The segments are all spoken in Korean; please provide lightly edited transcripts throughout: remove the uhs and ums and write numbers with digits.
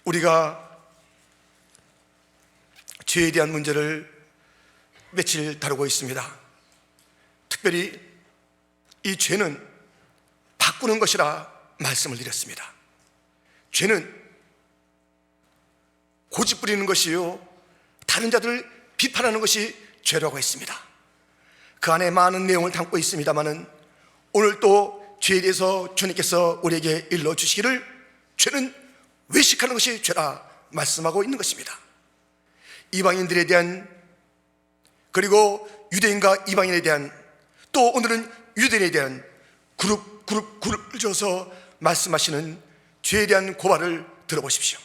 우리가 죄에 대한 문제를 며칠 다루고 있습니다. 특별히 이 죄는 바꾸는 것이라 말씀을 드렸습니다. 죄는 고집 부리는 것이요, 다른 자들을 비판하는 것이 죄라고 했습니다. 그 안에 많은 내용을 담고 있습니다마는 오늘 또 죄에 대해서 주님께서 우리에게 일러주시기를 죄는 외식하는 것이 죄라 말씀하고 있는 것입니다. 이방인들에 대한, 그리고 유대인과 이방인에 대한, 또 오늘은 유대인에 대한 그룹을 줘서 말씀하시는 죄에 대한 고발을 들어보십시오.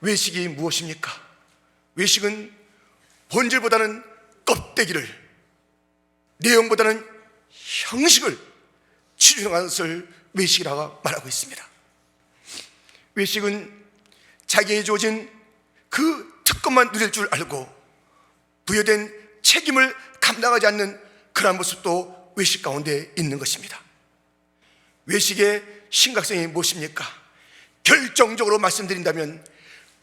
외식이 무엇입니까? 외식은 본질보다는 껍데기를, 내용보다는 형식을 치중한 것을 외식이라고 말하고 있습니다. 외식은 자기에게 주어진 그 특권만 누릴 줄 알고 부여된 책임을 감당하지 않는 그러한 모습도 외식 가운데 있는 것입니다. 외식의 심각성이 무엇입니까? 결정적으로 말씀드린다면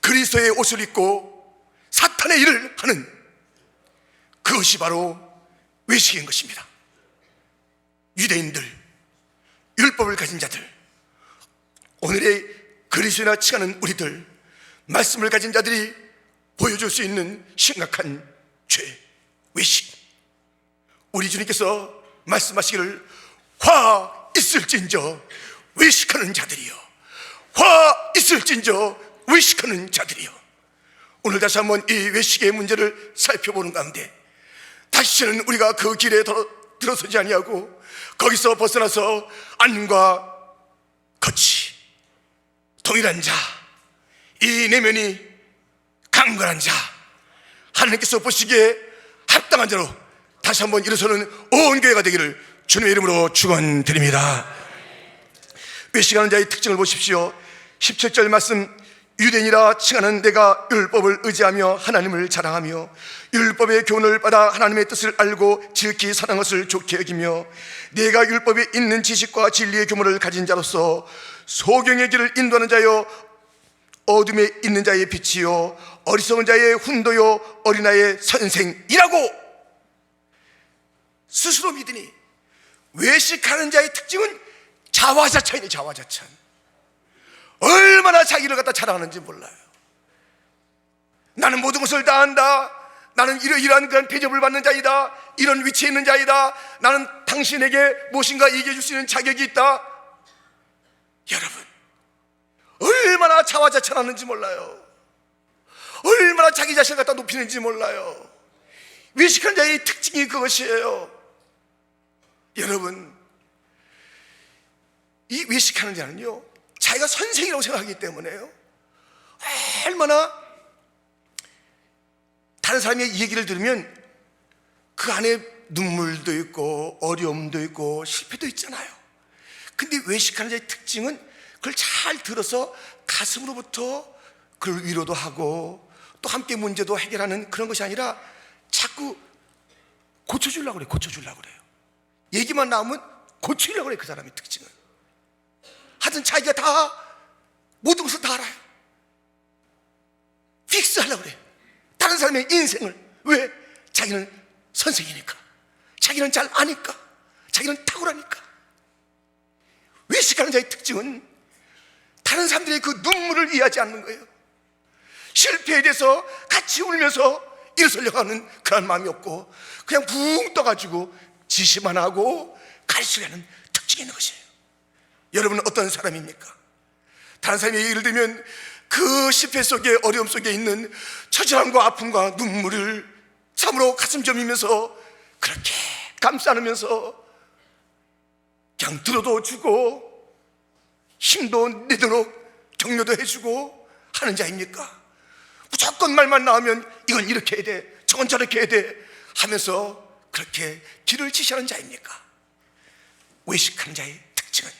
그리스도의 옷을 입고 사탄의 일을 하는 그것이 바로 외식인 것입니다. 유대인들, 율법을 가진 자들, 오늘의 그리스도나 치가는 우리들, 말씀을 가진 자들이 보여줄 수 있는 심각한 죄, 외식. 우리 주님께서 말씀하시기를 화 있을진저 외식하는 자들이여, 화 있을진저 외식하는 자들이여. 오늘 다시 한번 이 외식의 문제를 살펴보는 가운데 다시는 우리가 그 길에 들어서지 아니하고 거기서 벗어나서 안과 겉이 동일한 자, 이 내면이 강건한 자, 하나님께서 보시기에 합당한 자로 다시 한번 일어서는 온 교회가 되기를 주님의 이름으로 축원드립니다. 외식하는 자의 특징을 보십시오. 17절 말씀, 유대인이라 칭하는 내가 율법을 의지하며 하나님을 자랑하며 율법의 교훈을 받아 하나님의 뜻을 알고 지극히 사랑하는 것을 좋게 여기며 내가 율법에 있는 지식과 진리의 교훈을 가진 자로서 소경의 길을 인도하는 자여, 어둠에 있는 자의 빛이요 어리석은 자의 훈도요 어린아이의 선생이라고 스스로 믿으니, 외식하는 자의 특징은 자화자찬이네. 자화자찬. 얼마나 자기를 갖다 자랑하는지 몰라요. 나는 모든 것을 다 한다, 나는 이러한 그런 대접을 받는 자이다, 이런 위치에 있는 자이다, 나는 당신에게 무엇인가 얘기해 줄 수 있는 자격이 있다. 여러분, 얼마나 자화자찬하는지 몰라요. 얼마나 자기 자신을 갖다 높이는지 몰라요. 외식하는 자의 특징이 그것이에요. 여러분, 이 외식하는 자는요, 자기가 선생이라고 생각하기 때문에요, 얼마나 다른 사람의 얘기를 들으면 그 안에 눈물도 있고 어려움도 있고 실패도 있잖아요. 근데 외식하는 자의 특징은 그걸 잘 들어서 가슴으로부터 그걸 위로도 하고 또 함께 문제도 해결하는 그런 것이 아니라 자꾸 고쳐주려고 그래요. 고쳐주려고 그래요. 얘기만 나오면 고치려고 그래요. 그 사람의 특징은. 하여튼 자기가 다 모든 것을 다 알아요. 픽스하려고 그래요. 다른 사람의 인생을. 왜? 자기는 선생이니까, 자기는 잘 아니까, 자기는 탁월하니까. 외식하는 자의 특징은 다른 사람들의 그 눈물을 이해하지 않는 거예요. 실패에 대해서 같이 울면서 일어서려고 하는 그런 마음이 없고 그냥 붕 떠가지고 지시만 하고 가르치려는 특징이 있는 것이에요. 여러분은 어떤 사람입니까? 다른 사람의 얘기를 들으면 그 실패 속에, 어려움 속에 있는 처절함과 아픔과 눈물을 참으로 가슴 저미면서 그렇게 감싸 안으면서 그냥 들어도 주고 힘도 내도록 격려도 해주고 하는 자입니까? 무조건 말만 나오면 이건 이렇게 해야 돼, 저건 저렇게 해야 돼 하면서 그렇게 길을 지시하는 자입니까? 외식하는 자의 특징은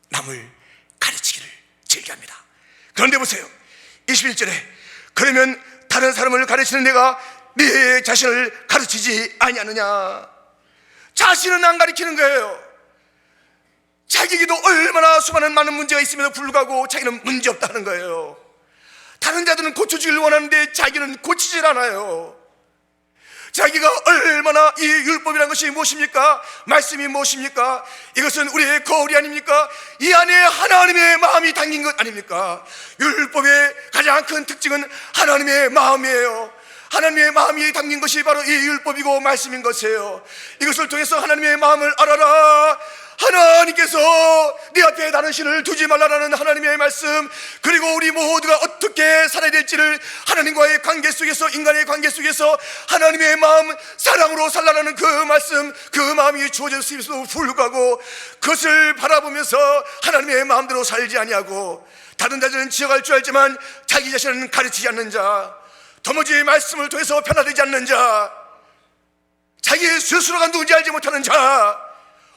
남을 가르치기를 즐겨합니다. 그런데 보세요, 21절에 그러면 다른 사람을 가르치는 내가 네 자신을 가르치지 아니하느냐. 자신은 안 가르치는 거예요. 자기에게도 얼마나 수많은 많은 문제가 있음에도 불구하고 자기는 문제없다 하는 거예요. 다른 자들은 고쳐주길 원하는데 자기는 고치질 않아요. 자기가 얼마나 이 율법이라는 것이 무엇입니까? 말씀이 무엇입니까? 이것은 우리의 거울이 아닙니까? 이 안에 하나님의 마음이 담긴 것 아닙니까? 율법의 가장 큰 특징은 하나님의 마음이에요. 하나님의 마음이 담긴 것이 바로 이 율법이고 말씀인 것이에요. 이것을 통해서 하나님의 마음을 알아라. 하나님께서 네 앞에 다른 신을 두지 말라라는 하나님의 말씀, 그리고 우리 모두가 어떻게 살아야 될지를 하나님과의 관계 속에서, 인간의 관계 속에서 하나님의 마음, 사랑으로 살라라는 그 말씀, 그 마음이 주어졌음에도 불구하고 그것을 바라보면서 하나님의 마음대로 살지 아니하고 다른 자들은 지어갈 줄 알지만 자기 자신은 가르치지 않는 자, 도무지 말씀을 통해서 변화되지 않는 자, 자기 스스로가 누군지 알지 못하는 자,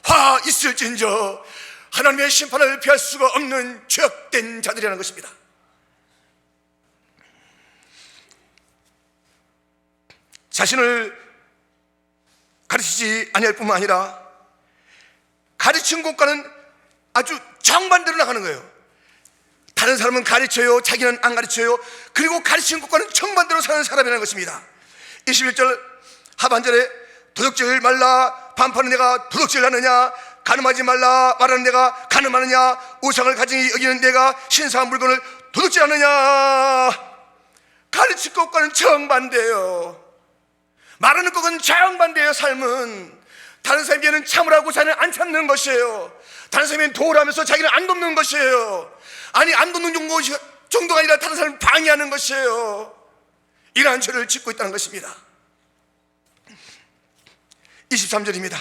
화 있을진저 하나님의 심판을 피할 수가 없는 죄악된 자들이라는 것입니다. 자신을 가르치지 아니할 뿐만 아니라 가르친 곳과는 아주 정반대로 나가는 거예요. 다른 사람은 가르쳐요, 자기는 안 가르쳐요. 그리고 가르친 곳과는 정반대로 사는 사람이라는 것입니다. 21절 하반절에 도둑질 말라, 반파는 내가 도둑질 하느냐, 가늠하지 말라 말하는 내가 가늠하느냐, 우상을 가증히 여기는 내가 신사한 물건을 도둑질 하느냐. 가르칠 것과는 정반대예요. 말하는 것은 정반대예요. 삶은 다른 사람에게는 참으라고 자기는 안 참는 것이에요. 다른 사람에게는 도우라면서 자기는 안 돕는 것이에요. 아니, 안 돕는 정도가 아니라 다른 사람을 방해하는 것이에요. 이러한 죄를 짓고 있다는 것입니다. 23절입니다.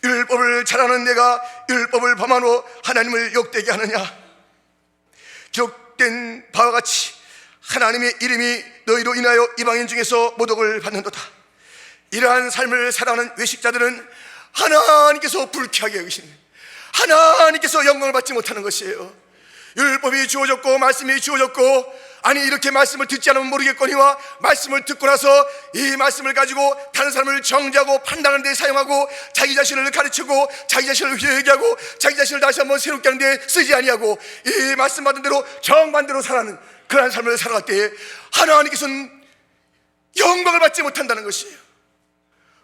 율법을 잘하는 내가 율법을 범하노 하나님을 욕되게 하느냐. 기록된 바와 같이 하나님의 이름이 너희로 인하여 이방인 중에서 모독을 받는도다. 이러한 삶을 살아가는 외식자들은 하나님께서 불쾌하게 여기시는, 하나님께서 영광을 받지 못하는 것이에요. 율법이 주어졌고 말씀이 주어졌고, 아니 이렇게 말씀을 듣지 않으면 모르겠거니와 말씀을 듣고 나서 이 말씀을 가지고 다른 사람을 정죄하고 판단하는 데 사용하고 자기 자신을 가르치고 자기 자신을 회개하고 자기 자신을 다시 한번 새롭게 하는 데 쓰지 아니하고 이 말씀 받은 대로 정반대로 살아가는 그러한 삶을 살아갈 때에 하나님께서는 영광을 받지 못한다는 것이에요.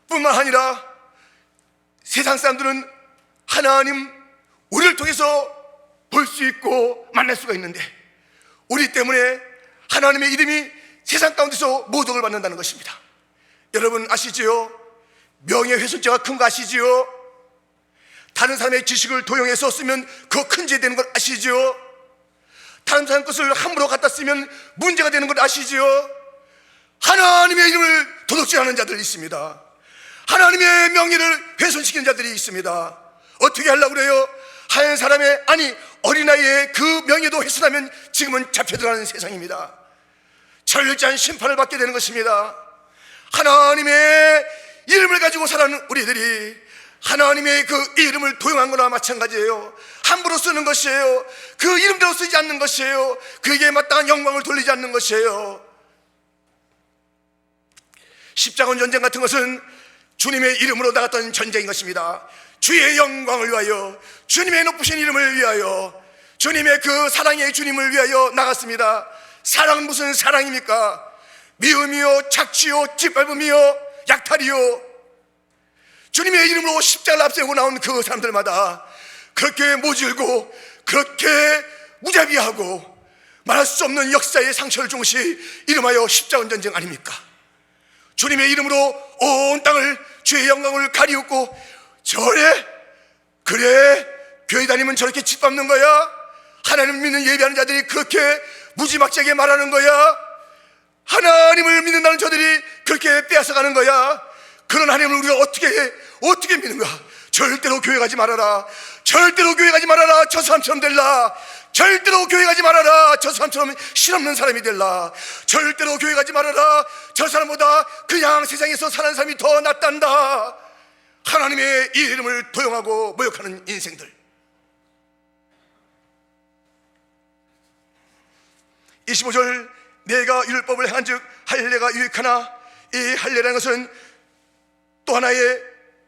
뿐만 아니라 세상 사람들은 하나님, 우리를 통해서 볼 수 있고 만날 수가 있는데 우리 때문에 하나님의 이름이 세상 가운데서 모독을 받는다는 것입니다. 여러분 아시지요? 명예훼손죄가 큰 거 아시지요? 다른 사람의 지식을 도용해서 쓰면 그거 큰 죄 되는 걸 아시지요? 다른 사람 것을 함부로 갖다 쓰면 문제가 되는 걸 아시지요? 하나님의 이름을 도둑질하는 자들이 있습니다. 하나님의 명예를 훼손시키는 자들이 있습니다. 어떻게 하려고 그래요? 한 사람의, 아니 어린아이의 그 명예도 훼손하면 지금은 잡혀들어가는 세상입니다. 철저한 심판을 받게 되는 것입니다. 하나님의 이름을 가지고 살아가는 우리들이 하나님의 그 이름을 도용한 거나 마찬가지예요. 함부로 쓰는 것이에요. 그 이름대로 쓰지 않는 것이에요. 그에게 마땅한 영광을 돌리지 않는 것이에요. 십자군 전쟁 같은 것은 주님의 이름으로 나갔던 전쟁인 것입니다. 주의 영광을 위하여, 주님의 높으신 이름을 위하여, 주님의 그 사랑의 주님을 위하여 나갔습니다. 사랑은 무슨 사랑입니까? 미움이요, 착취요, 짓밟음이요, 약탈이요. 주님의 이름으로 십자가를 앞세우고 나온 그 사람들마다 그렇게 모질고 그렇게 무자비하고 말할 수 없는 역사의 상처를 준 것이 이름하여 십자군 전쟁 아닙니까? 주님의 이름으로 온 땅을 주의 영광을 가리우고 그래 교회 다니면 저렇게 짓밟는 거야? 하나님 믿는 예배하는 자들이 그렇게 무지막지하게 말하는 거야? 하나님을 믿는다는 저들이 그렇게 빼앗아가는 거야? 그런 하나님을 우리가 어떻게 믿는가? 절대로 교회 가지 말아라. 절대로 교회 가지 말아라. 저 사람처럼 될라. 절대로 교회 가지 말아라. 저 사람처럼 실없는 사람이 될라. 절대로 교회 가지 말아라. 저 사람보다 그냥 세상에서 사는 사람이 더 낫단다. 하나님의 이름을 도용하고 모욕하는 인생들. 25절 내가 율법을 행한 즉 할례가 유익하나, 이 할례라는 것은 또 하나의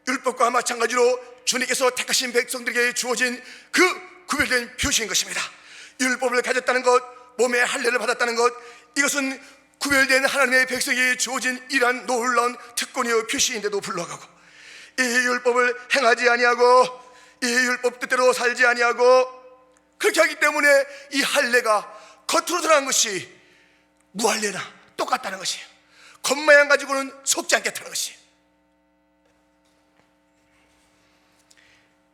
율법과 마찬가지로 주님께서 택하신 백성들에게 주어진 그 구별된 표시인 것입니다. 율법을 가졌다는 것, 몸에 할례를 받았다는 것, 이것은 구별된 하나님의 백성에게 주어진 이러한 놀라운 특권이요 표시인데도 불구하고 이 율법을 행하지 아니하고 이 율법 뜻대로 살지 아니하고 그렇게 하기 때문에 이 할례가 겉으로 드러난 것이 무할례나 똑같다는 것이에요. 겉모양 가지고는 속지 않겠다는 것이에요.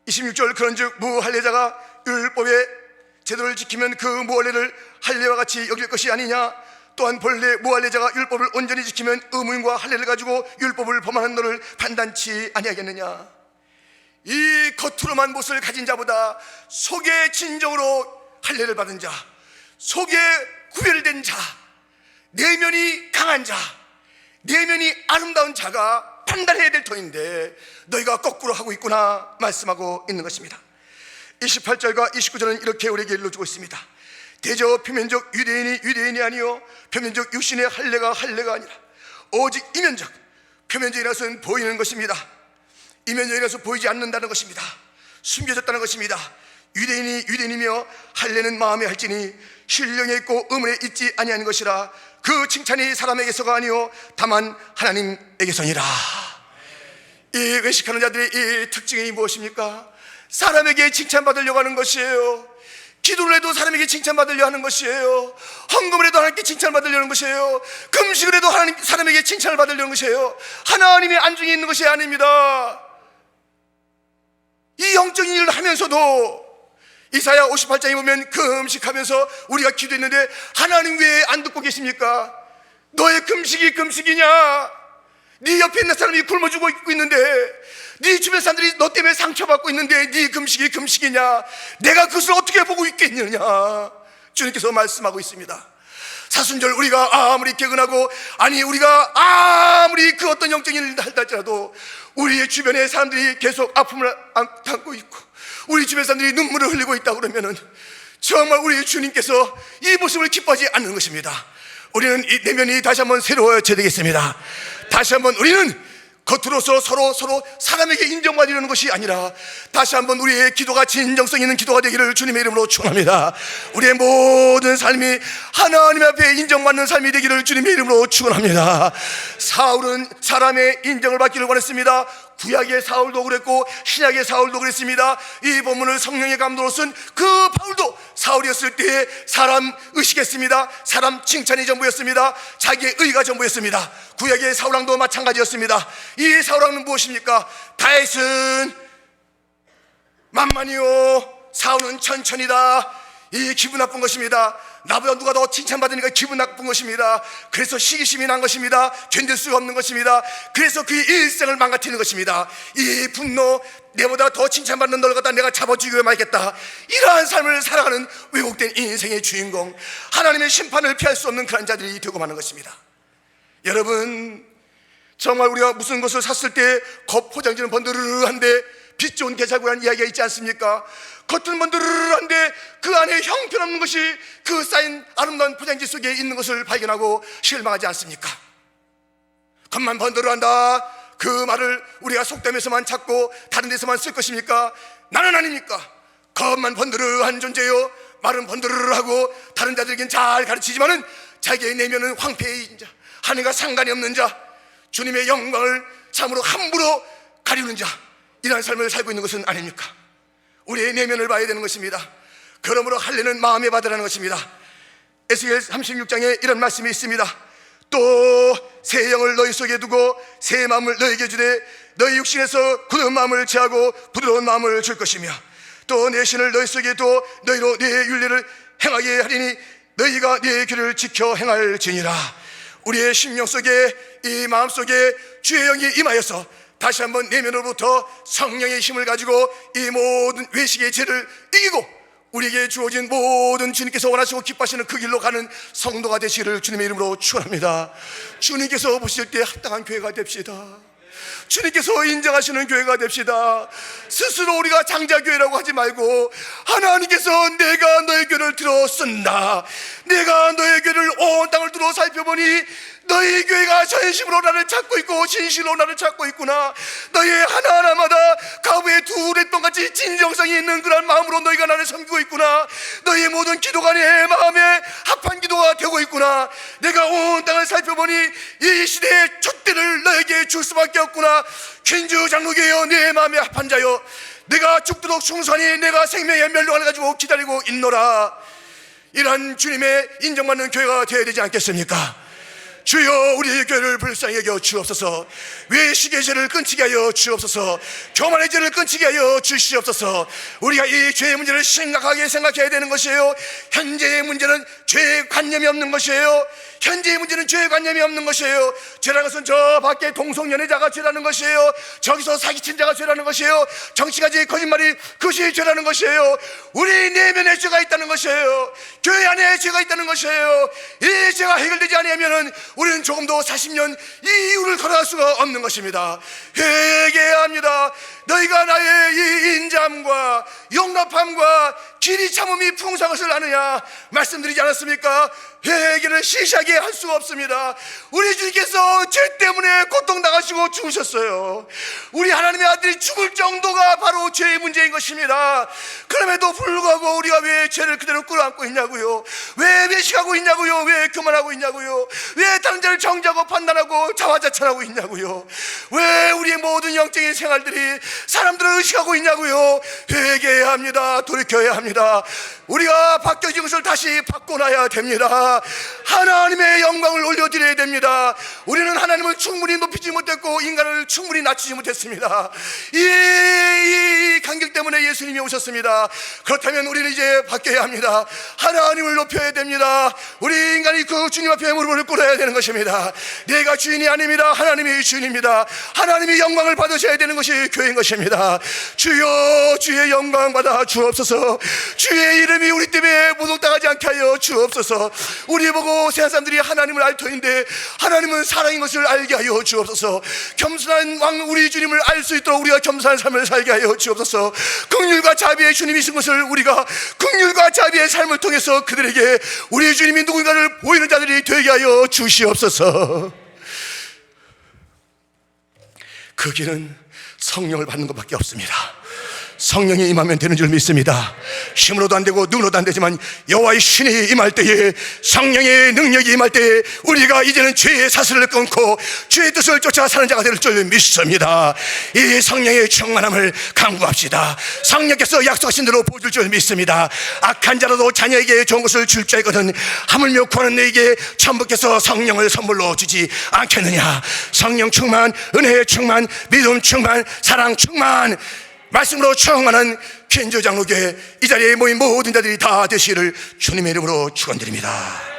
26절 그런즉 무할례자가 율법의 제도를 지키면 그 무할례를 할례와 같이 여길 것이 아니냐. 또한 본래 무할례자가 율법을 온전히 지키면 의무인과 할례를 가지고 율법을 범하는 너를 판단치 아니하겠느냐. 이 겉으로만 못을 가진 자보다 속에 진정으로 할례를 받은 자, 속에 구별된 자, 내면이 강한 자, 내면이 아름다운 자가 판단해야 될 터인데 너희가 거꾸로 하고 있구나 말씀하고 있는 것입니다. 28절과 29절은 이렇게 우리에게 일러주고 있습니다. 대저 표면적 유대인이 아니요 표면적 육신의 할례가 아니라 오직 이면적, 표면적이라는 것은 보이는 것입니다. 이면적이라서 보이지 않는다는 것입니다. 숨겨졌다는 것입니다. 유대인이 유대인이며 할례는 마음에 할지니 신령에 있고 의문에 있지 아니한 것이라. 그 칭찬이 사람에게서가 아니요 다만 하나님에게서니라. 이 외식하는 자들의 이 특징이 무엇입니까? 사람에게 칭찬받으려고 하는 것이에요. 기도를 해도 사람에게 칭찬받으려 하는 것이에요. 헌금을 해도 하나님께 칭찬받으려는 것이에요. 금식을 해도 사람에게 칭찬을 받으려는 것이에요. 하나님의 안중에 있는 것이 아닙니다. 이 영적인 일을 하면서도 이사야 58장에 보면 금식하면서 우리가 기도했는데 하나님 왜 안 듣고 계십니까? 너의 금식이 금식이냐? 네 옆에 있는 사람이 굶어 죽고 있는데, 네 주변 사람들이 너 때문에 상처받고 있는데 네 금식이 금식이냐? 내가 그것을 어떻게 보고 있겠느냐? 주님께서 말씀하고 있습니다. 사순절 우리가 아무리 개근하고, 아니 우리가 아무리 그 어떤 영적인 일을 한다 할지라도 우리의 주변에 사람들이 계속 아픔을 안고 있고 우리 주변 사람들이 눈물을 흘리고 있다 그러면은 정말 우리 주님께서 이 모습을 기뻐하지 않는 것입니다. 우리는 이 내면이 다시 한번 새로워져야 되겠습니다. 다시 한번 우리는 겉으로서 서로 사람에게 인정받으려는 것이 아니라 다시 한번 우리의 기도가 진정성 있는 기도가 되기를 주님의 이름으로 축원합니다. 우리의 모든 삶이 하나님 앞에 인정받는 삶이 되기를 주님의 이름으로 축원합니다. 사울은 사람의 인정을 받기를 원했습니다. 구약의 사울도 그랬고 신약의 사울도 그랬습니다. 이 본문을 성령의 감동으로 쓴 그 바울도 사울이었을 때에 사람 의식했습니다. 사람 칭찬이 전부였습니다. 자기의 의가 전부였습니다. 구약의 사울왕도 마찬가지였습니다. 이 사울왕은 무엇입니까? 다윗은 만만이요 사울은 천천히다. 이 기분 나쁜 것입니다. 나보다 누가 더 칭찬받으니까 기분 나쁜 것입니다. 그래서 시기심이 난 것입니다. 견딜 수가 없는 것입니다. 그래서 그의 일생을 망가뜨리는 것입니다. 이 분노, 내보다 더 칭찬받는 너를 갖다 내가 잡아주기로 말겠다, 이러한 삶을 살아가는 왜곡된 인생의 주인공, 하나님의 심판을 피할 수 없는 그런 자들이 되고 마는 것입니다. 여러분, 정말 우리가 무슨 것을 샀을 때 겉 포장지는 번드르르한데 빛 좋은 개살구라는 이야기가 있지 않습니까? 겉은 번드르르한데 그 안에 형편없는 것이 그 쌓인 아름다운 포장지 속에 있는 것을 발견하고 실망하지 않습니까? 겉만 번드르한다, 그 말을 우리가 속담에서만 찾고 다른 데서만 쓸 것입니까? 나는 아닙니까? 겉만 번드르한 존재요, 말은 번드르르하고 다른 자들에겐 잘 가르치지만은 자기의 내면은 황폐인 자, 하늘과 상관이 없는 자, 주님의 영광을 참으로 함부로 가리우는 자, 이러한 삶을 살고 있는 것은 아닙니까? 우리의 내면을 봐야 되는 것입니다. 그러므로 할례는 마음에 받으라는 것입니다. 에스겔 36장에 이런 말씀이 있습니다. 또 새 영을 너희 속에 두고 새 마음을 너희에게 주되 너희 육신에서 굳은 마음을 제하고 부드러운 마음을 줄 것이며 또 내 신을 너희 속에 두어 너희로 내 윤례를 행하게 하리니 너희가 내 길을 지켜 행할지니라. 우리의 심령 속에, 이 마음 속에 주의 영이 임하여서 다시 한번 내면으로부터 성령의 힘을 가지고 이 모든 외식의 죄를 이기고 우리에게 주어진 모든 주님께서 원하시고 기뻐하시는 그 길로 가는 성도가 되시기를 주님의 이름으로 축원합니다. 주님께서 보실 때 합당한 교회가 됩시다. 주님께서 인정하시는 교회가 됩시다. 스스로 우리가 장자교회라고 하지 말고 하나님께서 내가 너의 교회를 들어 쓴다, 내가 너의 교회를 온 땅을 들어 살펴보니 너희 교회가 전심으로 나를 찾고 있고 진실로 나를 찾고 있구나. 너희 하나하나마다 가부의 두 랫돈같이 진정성이 있는 그런 마음으로 너희가 나를 섬기고 있구나. 너희 모든 기도가 내 마음에 합한 기도가 되고 있구나. 내가 온 땅을 살펴보니 이 시대의 촛대를 너에게 줄 수밖에 없구나. 퀸즈 장로교여, 내 마음에 합한 자여, 내가 죽도록 충성하니 내가 생명의 멸류관을 가지고 기다리고 있노라. 이러한 주님의 인정받는 교회가 되어야 되지 않겠습니까? 주여, 우리 교회를 불쌍히 여겨 주옵소서. 외식의 죄를 끊치게 하여 주옵소서. 교만의 죄를 끊치게 하여 주시옵소서. 우리가 이 죄의 문제를 심각하게 생각해야 되는 것이에요. 현재의 문제는 죄의 관념이 없는 것이에요. 현재의 문제는 죄의 관념이 없는 것이에요. 죄라는 것은 저 밖에 동성연애자가 죄라는 것이에요. 저기서 사기친 자가 죄라는 것이에요. 정치가지 거짓말이, 그것이 죄라는 것이에요. 우리 내면에 죄가 있다는 것이에요. 교회 안에 죄가 있다는 것이에요. 이 죄가 해결되지 않으면 우리는 조금도 40년 이 이유를 걸어갈 수가 없는 것입니다. 회개해야 합니다. 너희가 나의 이 인자함과 용납함과 길이 참음이 풍성한 것을 아느냐 말씀드리지 않았습니까? 회개를 시시하게 할 수가 없습니다. 우리 주님께서 죄 때문에 고통당하시고 죽으셨어요. 우리 하나님의 아들이 죽을 정도가 바로 죄의 문제인 것입니다. 그럼에도 불구하고 우리가 왜 죄를 그대로 끌어안고 있냐고요? 왜 외식하고 있냐고요? 왜 교만하고 있냐고요? 왜 다른 자를 정죄하고 판단하고 자화자찬하고 있냐고요? 왜 우리의 모든 영적인 생활들이 사람들을 의식하고 있냐고요? 회개해야 합니다. 돌이켜야 합니다. 우리가 바뀌어진 것을 다시 바꿔놔야 됩니다. 하나님의 영광을 올려드려야 됩니다. 우리는 하나님을 충분히 높이지 못했고 인간을 충분히 낮추지 못했습니다. 이 간격 때문에 예수님이 오셨습니다. 그렇다면 우리는 이제 바뀌어야 합니다. 하나님을 높여야 됩니다. 우리 인간이 그 주님 앞에 무릎을 꿇어야 되는 것입니다. 내가 주인이 아닙니다. 하나님이 주인입니다. 하나님이 영광을 받으셔야 되는 것이 교회인 것입니다. 주여, 주의 영광 받아 주옵소서. 주의 이름이 우리 때문에 모독당하지 않게 하여 주옵소서. 우리 보고 세상 사람들이 하나님을 알 터인데 하나님은 사랑인 것을 알게 하여 주옵소서. 겸손한 왕 우리 주님을 알 수 있도록 우리가 겸손한 삶을 살게 하여 주옵소서. 긍휼과 자비의 주님이신 것을 우리가 긍휼과 자비의 삶을 통해서 그들에게 우리 주님이 누군가를 보이는 자들이 되게 하여 주시옵소서. 그 길은 성령을 받는 것밖에 없습니다. 성령이 임하면 되는 줄 믿습니다. 힘으로도 안 되고 눈으로도 안 되지만 여호와의 신이 임할 때에, 성령의 능력이 임할 때에 우리가 이제는 죄의 사슬을 끊고 주의 뜻을 쫓아 사는 자가 될 줄 믿습니다. 이 성령의 충만함을 간구합시다. 성령께서 약속하신 대로 보여줄 줄 믿습니다. 악한 자라도 자녀에게 좋은 것을 줄 줄 알거든 하물며 구하는 너에게 천부께서 성령을 선물로 주지 않겠느냐. 성령 충만, 은혜 충만, 믿음 충만, 사랑 충만, 말씀으로 충만한 퀸즈 장로교회 이 자리에 모인 모든 자들이 다 되시기를 주님의 이름으로 축원드립니다.